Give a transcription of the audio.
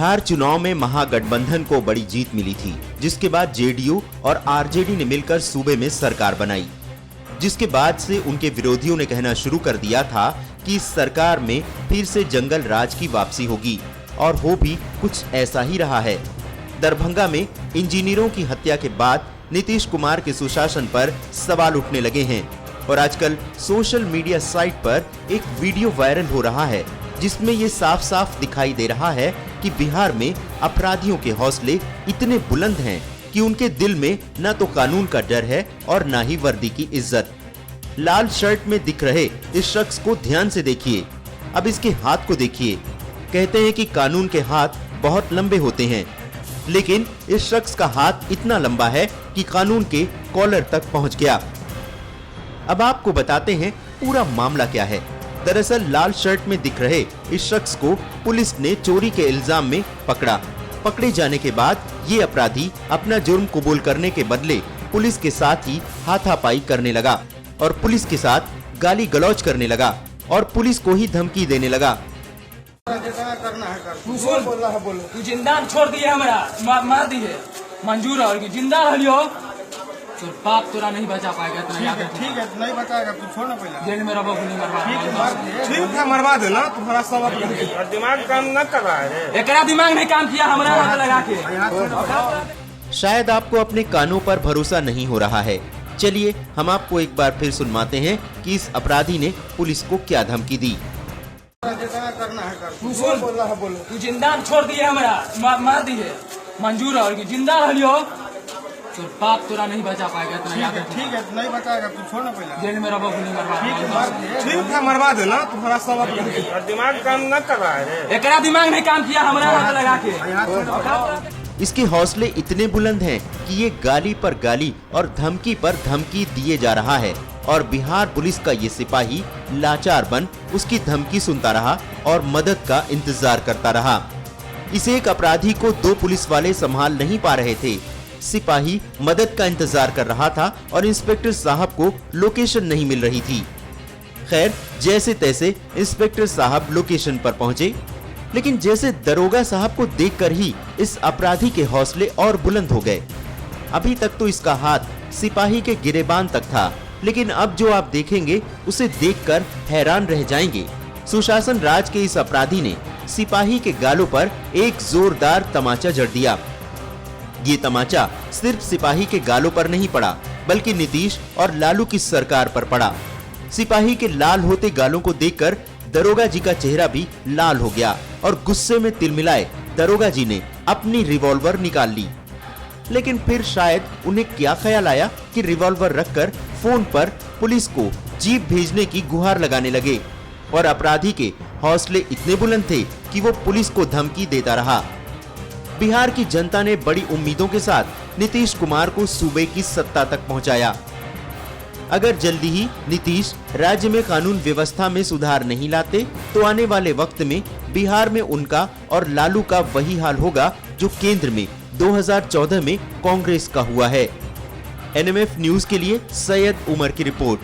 बिहार चुनाव में महागठबंधन को बड़ी जीत मिली थी, जिसके बाद जेडीयू और आरजेडी ने मिलकर सूबे में सरकार बनाई, जिसके बाद से उनके विरोधियों ने कहना शुरू कर दिया था कि इस सरकार में फिर से जंगल राज की वापसी होगी, और हो भी कुछ ऐसा ही रहा है। दरभंगा में इंजीनियरों की हत्या के बाद नीतीश कुमार के सुशासन पर सवाल उठने लगे हैं और आजकल सोशल मीडिया साइट पर एक वीडियो वायरल हो रहा है, जिसमें ये साफ साफ दिखाई दे रहा है कि बिहार में अपराधियों के हौसले इतने बुलंद हैं कि उनके दिल में न तो कानून का डर है और न ही वर्दी की इज्जत। लाल शर्ट में दिख रहे इस शख्स को ध्यान से देखिए, अब इसके हाथ को देखिए। कहते हैं कि कानून के हाथ बहुत लंबे होते हैं, लेकिन इस शख्स का हाथ इतना लंबा है कि कानून के कॉलर तक पहुंच गया। अब आपको बताते हैं पूरा मामला क्या है। दरअसल लाल शर्ट में दिख रहे इस शख्स को पुलिस ने चोरी के इल्जाम में पकड़ा। पकड़े जाने के बाद ये अपराधी अपना जुर्म कबूल करने के बदले पुलिस के साथ ही हाथापाई करने लगा और पुलिस के साथ गाली गलौज करने लगा और पुलिस को ही धमकी देने लगा। तू जिंदा छोड़ दिए, हमारा मार दिए, मंजूर है और जिंदा रहियो, तो बाप तोरा नहीं बचा पाएगा। ठीक है, नहीं बचाएगा, तू छोड़ ना पहले। जेल में रहो, नहीं मरवा। ठीक है, मरवा देना, तुम्हारा सब दिमाग काम न कर रहा है। एकरा दिमाग नहीं काम किया, हमारा हाथ लगा के। शायद आपको अपने कानों पर भरोसा नहीं हो रहा है। चलिए हम आपको एक बार फिर सुनवाते हैं कि इस अपराधी ने पुलिस को क्या धमकी दी। तू जिंदा छोड़ दिए, हमारा मार दिए, मंजूर है और जिंदा रहियो, तो बाप तोरा नहीं बचा पाएगा। ठीक है, नहीं बचाएगा, तू छोड़ ना पहले। जेल में रहो, नहीं मरवा। ठीक है, मरवा देना, तुम्हारा सब दिमाग काम न कर रहा है। एकरा दिमाग नहीं काम किया, हमारा हाथ लगा के। इसके हौसले इतने बुलंद हैं कि ये गाली पर गाली और धमकी पर धमकी दिए जा रहा है, और बिहार पुलिस का ये सिपाही लाचार बन उसकी धमकी सुनता रहा और मदद का इंतजार करता रहा। इस एक अपराधी को दो पुलिस वाले संभाल नहीं पा रहे थे। सिपाही मदद का इंतजार कर रहा था और इंस्पेक्टर साहब को लोकेशन नहीं मिल रही थी। खैर, जैसे तैसे इंस्पेक्टर साहब लोकेशन पर पहुंचे, लेकिन जैसे दरोगा साहब को देखकर ही इस अपराधी के हौसले और बुलंद हो गए। अभी तक तो इसका हाथ सिपाही के गिरेबान तक था, लेकिन अब जो आप देखेंगे उसे देखकर हैरान रह जाएंगे। सुशासन राज के इस अपराधी ने सिपाही के गालों पर एक जोरदार तमाचा जड़ दिया। ये तमाचा सिर्फ सिपाही के गालों पर नहीं पड़ा, बल्कि नीतीश और लालू की सरकार पर पड़ा। सिपाही के लाल होते गालों को देखकर दरोगा जी का चेहरा भी लाल हो गया और गुस्से में तिलमिलाए दरोगा जी ने अपनी रिवॉल्वर निकाल ली। लेकिन फिर शायद उन्हें क्या ख्याल आया कि रिवॉल्वर रखकर फोन पर पुलिस को जीप भेजने की गुहार लगाने लगे, और अपराधी के हौसले इतने बुलंद थे कि वो पुलिस को धमकी देता रहा। बिहार की जनता ने बड़ी उम्मीदों के साथ नीतीश कुमार को सूबे की सत्ता तक पहुंचाया। अगर जल्दी ही नीतीश राज्य में कानून व्यवस्था में सुधार नहीं लाते, तो आने वाले वक्त में बिहार में उनका और लालू का वही हाल होगा जो केंद्र में 2014 में कांग्रेस का हुआ है। NMF न्यूज के लिए सैयद उमर की रिपोर्ट।